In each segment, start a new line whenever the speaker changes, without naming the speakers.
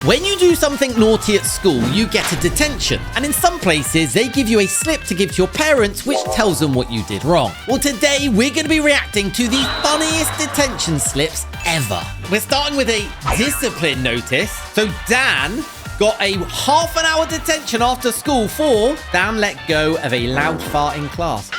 When you do something naughty at school, you get a detention. And in some places, they give you a slip to give to your parents, which tells them what you did wrong. Well, today, we're going to be reacting to the funniest detention slips ever. We're starting with a discipline notice. So Dan got a half an hour detention after school for Dan let go of a loud fart in class.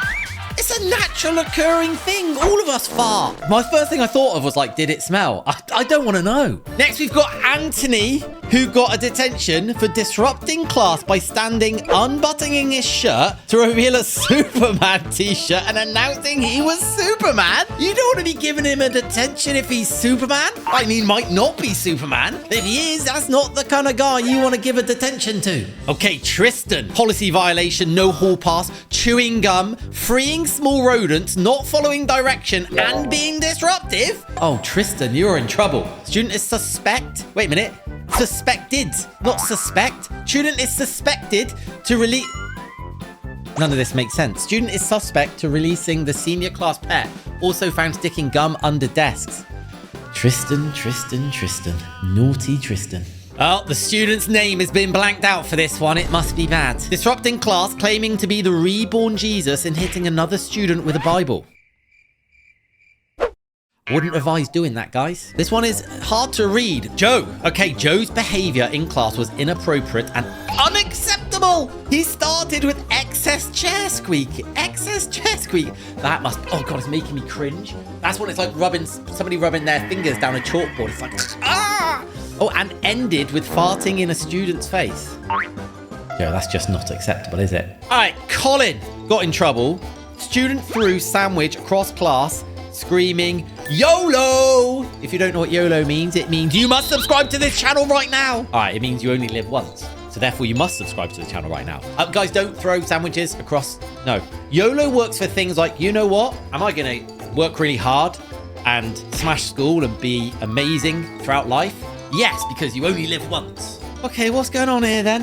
It's a natural occurring thing. All of us fart. My first thing I thought of was like, did it smell? I don't want to know. Next, we've got Anthony, who got a detention for disrupting class by unbuttoning his shirt to reveal a Superman t-shirt and announcing he was Superman. You don't want to be giving him a detention if he's Superman. I mean, might not be Superman. If he is, that's not the kind of guy you want to give a detention to. Okay, Tristan. Policy violation, no hall pass, chewing gum, freeing small rodents, not following direction, and being disruptive. Oh, Tristan, you're in trouble. Student is suspect. Wait a minute. Suspected, not suspect. Student is suspected to release... None of this makes sense. Student is suspect to releasing the senior class pet. Also found sticking gum under desks. Tristan. Naughty Tristan. Oh, the student's name has been blanked out for this one. It must be bad. Disrupting class, claiming to be the reborn Jesus and hitting another student with a Bible. Wouldn't advise doing that, guys. This one is hard to read. Joe. Okay, Joe's behavior in class was inappropriate and unacceptable. He started with excess chair squeak. Excess chair squeak. That must... Oh, God, it's making me cringe. That's when it's like somebody rubbing their fingers down a chalkboard. It's like... Ah! Oh, and ended with farting in a student's face. Joe, that's just not acceptable, is it? All right, Colin got in trouble. Student threw sandwich across class, screaming, YOLO! If you don't know what YOLO means, it means you must subscribe to this channel right now. All right, it means you only live once. So therefore, you must subscribe to the channel right now. Guys, don't throw sandwiches across. No. YOLO works for things like, you know what? Am I going to work really hard and smash school and be amazing throughout life? Yes, because you only live once. Okay, what's going on here then?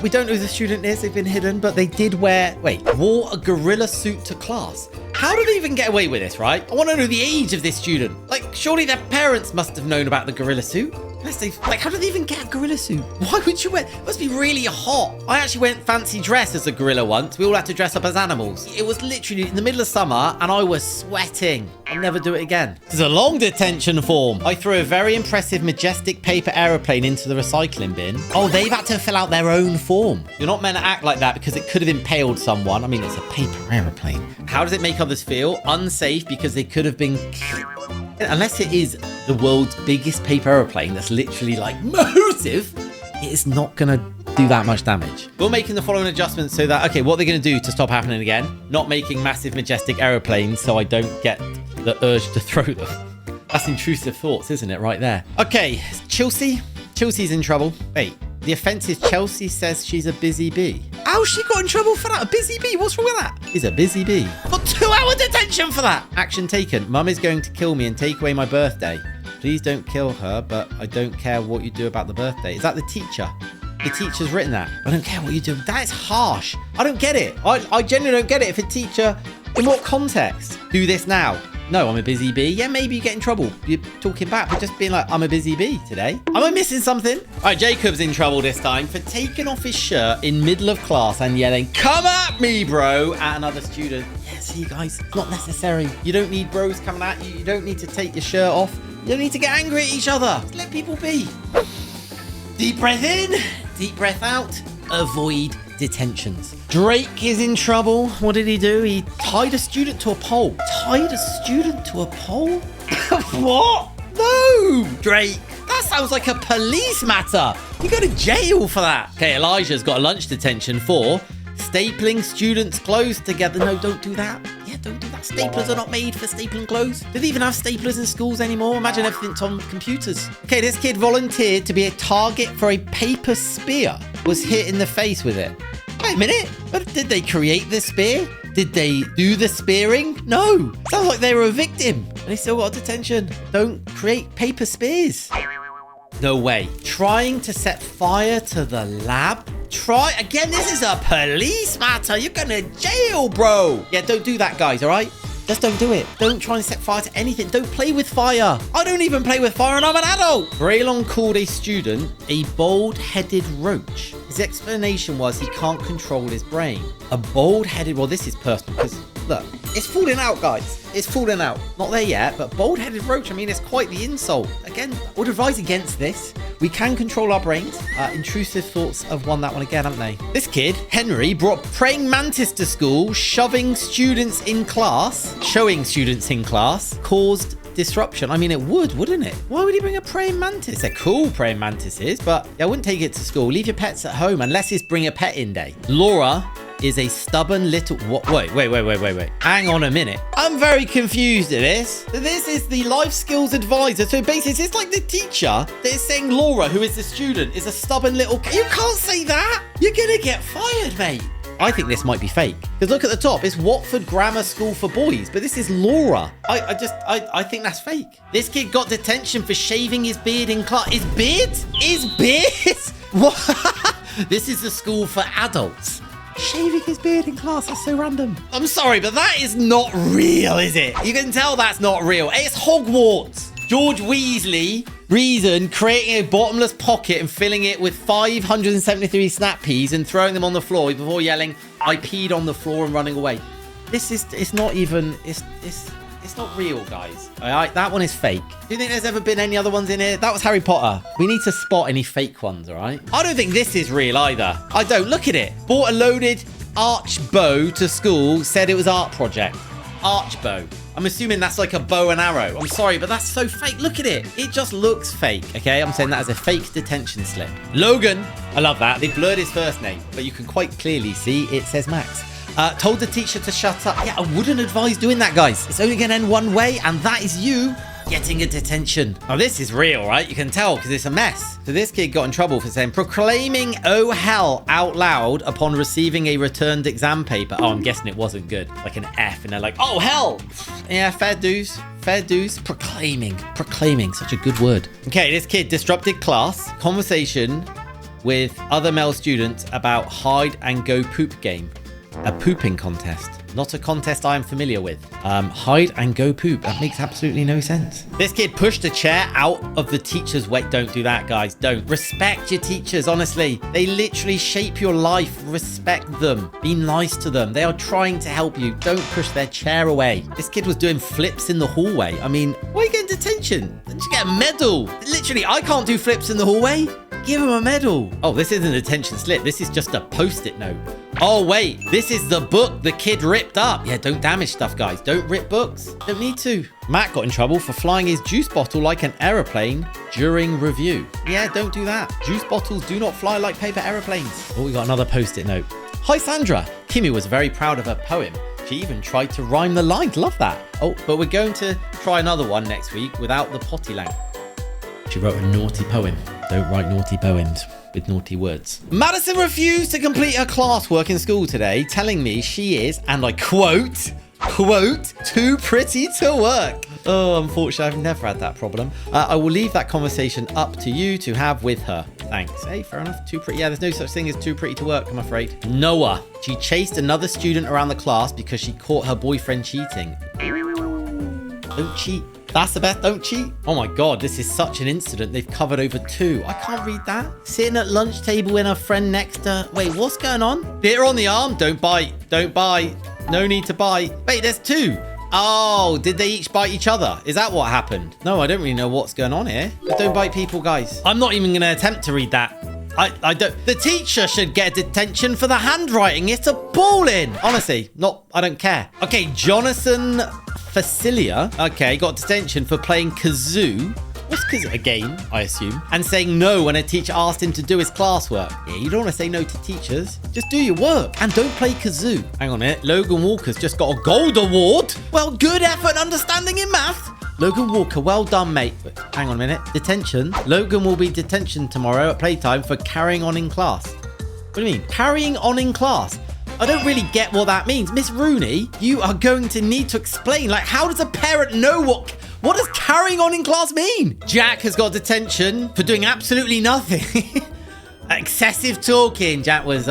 We don't know who the student is. They've been hidden, but they did wore a gorilla suit to class. How did they even get away with this, right? I want to know the age of this student. Like, surely their parents must have known about the gorilla suit. How did they even get a gorilla suit? Why would you wear... It must be really hot. I actually went fancy dress as a gorilla once. We all had to dress up as animals. It was literally in the middle of summer, and I was sweating. I'll never do it again. This is a long detention form. I threw a very impressive, majestic paper aeroplane into the recycling bin. Oh, they've had to fill out their own form. You're not meant to act like that because it could have impaled someone. I mean, it's a paper aeroplane. How does it make others feel? Unsafe because they could have been... Unless it is the world's biggest paper aeroplane that's literally like massive, it is not going to do that much damage. We're making the following adjustments so that, okay, what they're going to do to stop happening again, not making massive, majestic aeroplanes so I don't get the urge to throw them. That's intrusive thoughts, isn't it? Right there. Okay, Chelsea. Chelsea's in trouble. Wait, the offence is Chelsea says she's a busy bee. How she got in trouble for that? A busy bee? What's wrong with that? She's a busy bee. Got 2-hour detention for that. Action taken. Mum is going to kill me and take away my birthday. Please don't kill her, but I don't care what you do about the birthday. Is that the teacher? The teacher's written that. I don't care what you do. That is harsh. I don't get it. I genuinely don't get it. If a teacher, in what context? Do this now. No, I'm a busy bee. Yeah, maybe you get in trouble. You're talking back, but just being like, I'm a busy bee today. Am I missing something? All right, Jacob's in trouble this time for taking off his shirt in middle of class and yelling, come at me, bro, at another student. Yeah, see, guys, it's not necessary. You don't need bros coming at you. You don't need to take your shirt off. You don't need to get angry at each other. Just let people be. Deep breath in, deep breath out. Avoid detentions. Drake is in trouble. What did he do? He tied a student to a pole. Tied a student to a pole? What? No, Drake. That sounds like a police matter. You go to jail for that. Okay, Elijah's got a lunch detention for stapling students' clothes together. No, don't do that. Yeah, don't do that. Staplers are not made for stapling clothes. Do they even have staplers in schools anymore? Imagine everything's on computers. Okay, this kid volunteered to be a target for a paper spear. Was hit in the face with it. Wait a minute. But did they create the spear? Did they do the spearing? No. Sounds like they were a victim. And they still got detention. Don't create paper spears. No way. Trying to set fire to the lab? Try again. This is a police matter. You're going to jail, bro. Yeah, don't do that, guys. All right. Just don't do it. Don't try and set fire to anything. Don't play with fire. I don't even play with fire and I'm an adult. Braylon called a student a bald-headed roach. His explanation was he can't control his brain. A bald-headed, well, this is personal because, look, it's falling out, guys. It's falling out. Not there yet, but bald-headed roach, I mean, it's quite the insult. Again, I would advise against this. We can control our brains. Intrusive thoughts have won that one again, haven't they? This kid, Henry, brought praying mantis to school, showing students in class, caused disruption. I mean, it would, wouldn't it? Why would he bring a praying mantis? They're cool praying mantises, but I wouldn't take it to school. Leave your pets at home unless it's bring a pet in day. Laura is a stubborn little... What? Wait. Hang on a minute. I'm very confused at this. This is the life skills advisor. So basically, it's like the teacher that is saying Laura, who is the student, is a stubborn little... You can't say that. You're going to get fired, mate. I think this might be fake. Because look at the top. It's Watford Grammar School for Boys. But this is Laura. I think that's fake. This kid got detention for shaving his beard in class. His beard? His beard? What? This is the school for adults. Shaving his beard in class, that's so random. I'm sorry, but that is not real, is it? You can tell that's not real. It's Hogwarts. George Weasley, reason, creating a bottomless pocket and filling it with 573 snap peas and throwing them on the floor before yelling, I peed on the floor and running away. It's not even, it's not real, guys. All right, that one is fake. Do you think there's ever been any other ones in here? That was Harry Potter. We need to spot any fake ones, all right? I don't think this is real either. I don't. Look at it. Bought a loaded arch bow to school, said it was art project. Arch bow. I'm assuming that's like a bow and arrow. I'm sorry, but that's so fake. Look at it. It just looks fake, okay? I'm saying that as a fake detention slip. Logan. I love that. They blurred his first name, but you can quite clearly see it says Max. Told the teacher to shut up. Yeah, I wouldn't advise doing that, guys. It's only going to end one way, and that is you getting a detention. Now, this is real, right? You can tell because it's a mess. So this kid got in trouble for saying, proclaiming "oh hell" out loud upon receiving a returned exam paper. Oh, I'm guessing it wasn't good. Like an F, and they're like, oh hell. Yeah, fair dues. Fair dues. Proclaiming. Such a good word. Okay, this kid disrupted class conversation with other male students about hide and go poop game. A pooping contest. Not a contest I am familiar with. Hide and go poop. That makes absolutely no sense. This kid pushed a chair out of the teacher's way. Don't do that, guys. Don't. Respect your teachers, honestly. They literally shape your life. Respect them. Be nice to them. They are trying to help you. Don't push their chair away. This kid was doing flips in the hallway. I mean, why are you getting detention? Did you get a medal? Literally, I can't do flips in the hallway. Give him a medal. Oh, this isn't a detention slip. This is just a post-it note. Oh, wait. This is the book the kid ripped up. Yeah, don't damage stuff, guys. Don't rip books. Don't need to. Matt got in trouble for flying his juice bottle like an aeroplane during review. Yeah, don't do that. Juice bottles do not fly like paper aeroplanes. Oh, we got another post-it note. Hi, Sandra. Kimmy was very proud of her poem. She even tried to rhyme the lines. Love that. Oh, but we're going to try another one next week without the potty lang. She wrote a naughty poem. Don't write naughty poems with naughty words. Madison refused to complete her classwork in school today, telling me she is, and I quote, too pretty to work. Oh, unfortunately, I've never had that problem. I will leave that conversation up to you to have with her. Thanks. Hey, fair enough. Too pretty. Yeah, there's no such thing as too pretty to work, I'm afraid. Noah. She chased another student around the class because she caught her boyfriend cheating. Don't cheat. That's the best. Don't cheat. Oh my God, this is such an incident. They've covered over 2. I can't read that. Sitting at lunch table with her friend next to... Wait, what's going on? Bit her on the arm. Don't bite. Don't bite. No need to bite. Wait, there's 2. Oh, did they each bite each other? Is that what happened? No, I don't really know what's going on here. But don't bite people, guys. I'm not even going to attempt to read that. I don't. The teacher should get detention for the handwriting. It's appalling. Honestly, I don't care. Okay, Jonathan Facilia. Okay, got detention for playing Kazoo. What's Kazoo? A game, I assume. And saying no when a teacher asked him to do his classwork. Yeah, you don't want to say no to teachers. Just do your work and don't play Kazoo. Hang on a minute. Logan Walker's just got a gold award. Well, good effort and understanding in math. Logan Walker, well done, mate. But hang on a minute. Detention. Logan will be detention tomorrow at playtime for carrying on in class. What do you mean? Carrying on in class? I don't really get what that means. Miss Rooney, you are going to need to explain. Like, how does a parent know what does carrying on in class mean? Jack has got detention for doing absolutely nothing. Excessive talking. Jack was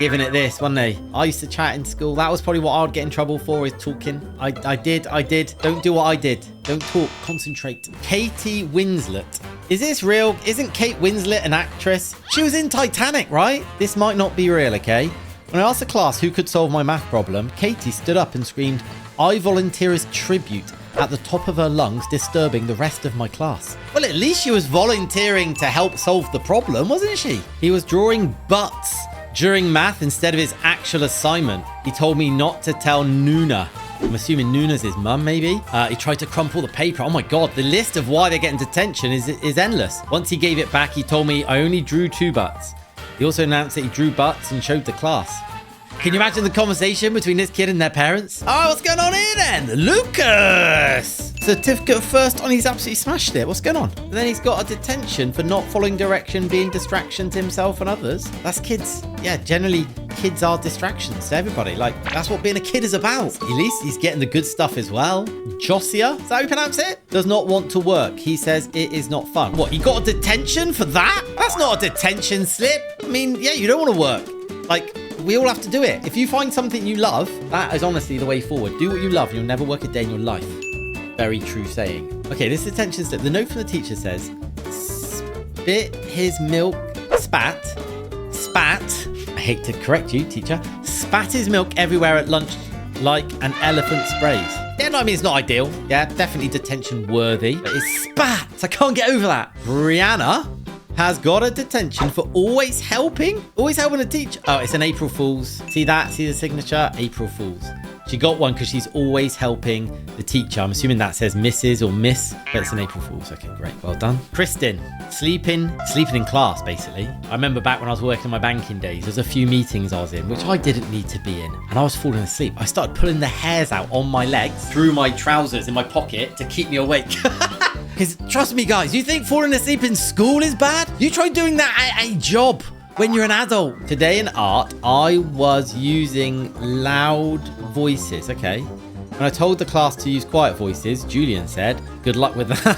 giving it this, wasn't he? I used to chat in school. That was probably what I would get in trouble for, is talking. I did. Don't do what I did. Don't talk. Concentrate. Katie Winslet. Is this real? Isn't Kate Winslet an actress? She was in Titanic, right? This might not be real, okay? When I asked the class who could solve my math problem, Katie stood up and screamed, "I volunteer as tribute," at the top of her lungs, disturbing the rest of my class. Well, at least she was volunteering to help solve the problem, wasn't she? He was drawing butts during math instead of his actual assignment. He told me not to tell Nuna. I'm assuming Nuna's his mum, maybe. He tried to crumple the paper. Oh my God, the list of why they're getting detention is endless. Once he gave it back, he told me I only drew 2 butts. He also announced that he drew butts and showed the class. Can you imagine the conversation between this kid and their parents? Oh, what's going on here then? Lucas! Certificate of first on, he's absolutely smashed it. What's going on? And then he's got a detention for not following direction, being distraction to himself and others. That's kids. Yeah, generally, kids are distractions to everybody. Like, that's what being a kid is about. At least he's getting the good stuff as well. Josia, is that how you pronounce it? Does not want to work. He says it is not fun. What, he got a detention for that? That's not a detention slip. I mean, yeah, you don't want to work. Like, we all have to do it. If you find something you love, that is honestly the way forward. Do what you love and you'll never work a day in your life. Very true saying. Okay, this detention slip. The note from the teacher says, spit his milk, spat. I hate to correct you, teacher. Spat his milk everywhere at lunch like an elephant sprays. Yeah, no, I mean, it's not ideal. Yeah, definitely detention worthy. But it's spat. I can't get over that. Brianna has got a detention for always helping a teacher. Oh, it's an April Fool's. See that? See the signature? April Fool's. She got one because she's always helping the teacher. I'm assuming that says Mrs. or Miss, but it's an April Fool's. Okay, great. Well done. Kristen, sleeping in class, basically. I remember back when I was working my banking days, there's a few meetings I was in, which I didn't need to be in, and I was falling asleep. I started pulling the hairs out on my legs through my trousers in my pocket to keep me awake. Because trust me, guys, you think falling asleep in school is bad? You try doing that at a job when you're an adult. Today in art, I was using loud voices, okay? When I told the class to use quiet voices, Julian said, good luck with that.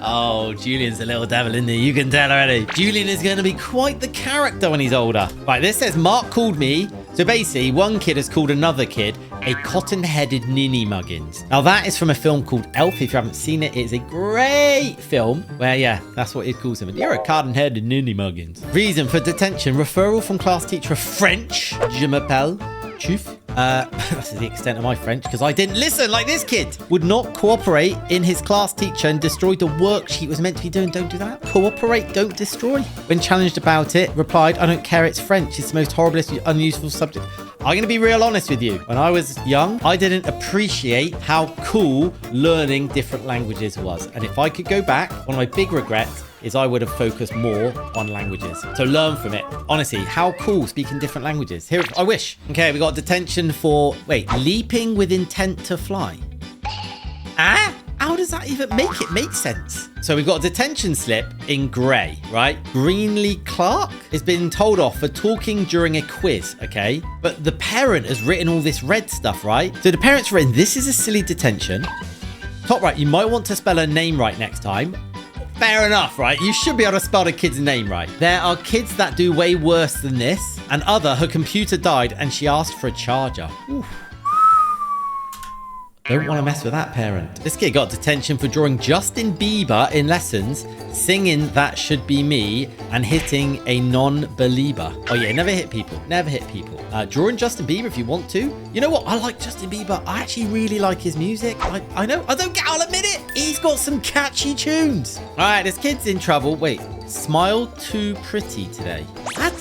Oh, Julian's a little devil, isn't he? You can tell already. Julian is going to be quite the character when he's older. Right, this says, Mark called me. So basically, one kid has called another kid a cotton-headed ninny muggins. Now, that is from a film called Elf. If you haven't seen it, it's a great film where, yeah, that's what it calls him. You're a cotton-headed ninny muggins. Reason for detention, referral from class teacher of French. Je m'appelle Chuff. That's the extent of my French because I didn't listen like this kid. Would not cooperate in his class teacher and destroyed the worksheet was meant to be doing. Don't do that. Cooperate, don't destroy. When challenged about it, replied, I don't care, it's French. It's the most horriblest, unuseful subject. I'm going to be real honest with you. When I was young, I didn't appreciate how cool learning different languages was. And if I could go back, one of my big regrets is I would have focused more on languages. So learn from it. Honestly, how cool speaking different languages. Here, I wish. Okay, we got detention for, leaping with intent to fly. Ah? How does that even make sense? So we've got a detention slip in grey, right? Greenlee Clark has been told off for talking during a quiz, okay? But the parent has written all this red stuff, right? So the parent's written, this is a silly detention. Top right, you might want to spell her name right next time. Fair enough, right? You should be able to spell a kid's name right. There are kids that do way worse than this. And her computer died and she asked for a charger. Oof. Don't want to mess with that parent. This kid got detention for drawing Justin Bieber in lessons, singing That Should Be Me, and hitting a non-believer. Oh yeah, never hit people. Never hit people. Drawing Justin Bieber if you want to. You know what? I like Justin Bieber. I actually really like his music. I know. I'll admit it. He's got some catchy tunes. All right, this kid's in trouble. Wait, smile too pretty today. What?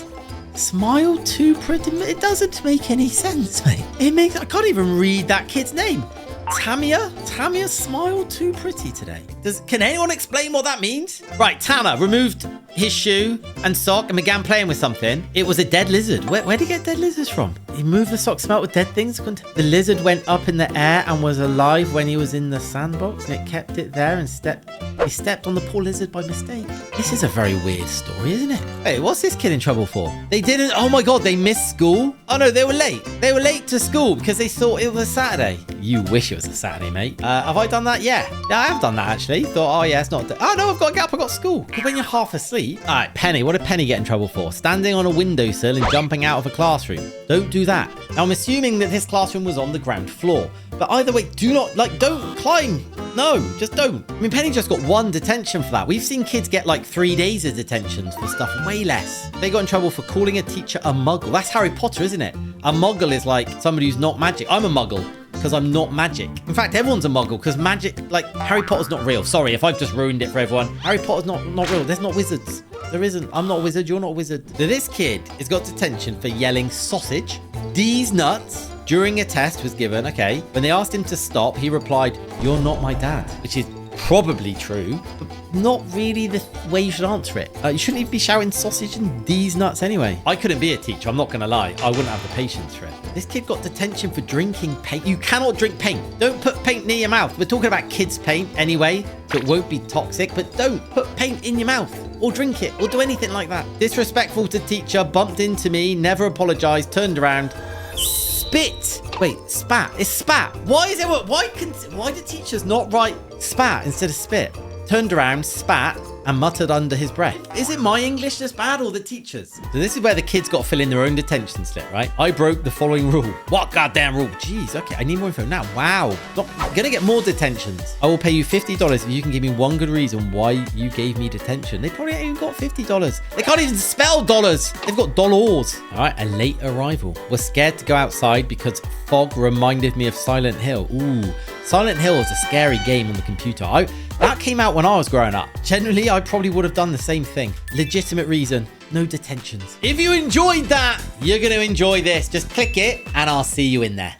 Smile too pretty? It doesn't make any sense, mate. I can't even read that kid's name. Tamia smiled too pretty today. Can anyone explain what that means? Right, Tanner removed his shoe and sock and began playing with something. It was a dead lizard. Where did he get dead lizards from? He moved the sock smelt with dead things. The lizard went up in the air and was alive when he was in the sandbox, and it kept it there and he stepped on the poor lizard by mistake. This is a very weird story, isn't it? Hey, what's this kid in trouble for? They didn't, oh my God, they missed school? Oh no, they were late. They were late to school because they thought it was a Saturday. You wish it was a Saturday, mate. Have I done that? Yeah, I have done that actually. Thought, oh yeah, it's not, oh no, I've got to get up, I've got school. But when you're half asleep. All right, Penny, what did Penny get in trouble for? Standing on a windowsill and jumping out of a classroom. Don't do that. Now, I'm assuming that this classroom was on the ground floor. But either way, do not, don't climb. No, just don't. I mean, Penny just got 1 detention for that. We've seen kids get like 3 days of detentions for stuff way less. They got in trouble for calling a teacher a muggle. That's Harry Potter, isn't it? A muggle is like somebody who's not magic. I'm a muggle because I'm not magic. In fact, everyone's a muggle because magic, like Harry Potter's not real. Sorry if I've just ruined it for everyone. Harry Potter's not real. There's not wizards. There isn't. I'm not a wizard. You're not a wizard. So this kid has got detention for yelling sausage, D's nuts, during a test was given, okay. When they asked him to stop, he replied, "You're not my dad," which is probably true, but not really the way you should answer it. You shouldn't even be shouting sausage and D's nuts anyway. I couldn't be a teacher, I'm not going to lie. I wouldn't have the patience for it. This kid got detention for drinking paint. You cannot drink paint. Don't put paint near your mouth. We're talking about kids' paint anyway, so it won't be toxic, but don't put paint in your mouth or drink it or do anything like that. Disrespectful to teacher, bumped into me, never apologized, turned around. Spit. Wait, spat. It's spat. Why is it? Why do teachers not write spat instead of spit? Turned around, spat, and muttered under his breath. Is it my English that's bad or the teachers? So this is where the kids got to fill in their own detention slip, right? I broke the following rule. What goddamn rule? Jeez, okay, I need more info now. Wow. I'm gonna get more detentions. I will pay you $50 if you can give me one good reason why you gave me detention. They probably ain't even got $50. They can't even spell dollars. They've got dollars. All right, a late arrival. Was scared to go outside because fog reminded me of Silent Hill. Ooh, Silent Hill is a scary game on the computer. That came out when I was growing up. Generally, I probably would have done the same thing. Legitimate reason, no detentions. If you enjoyed that, you're going to enjoy this. Just click it and I'll see you in there.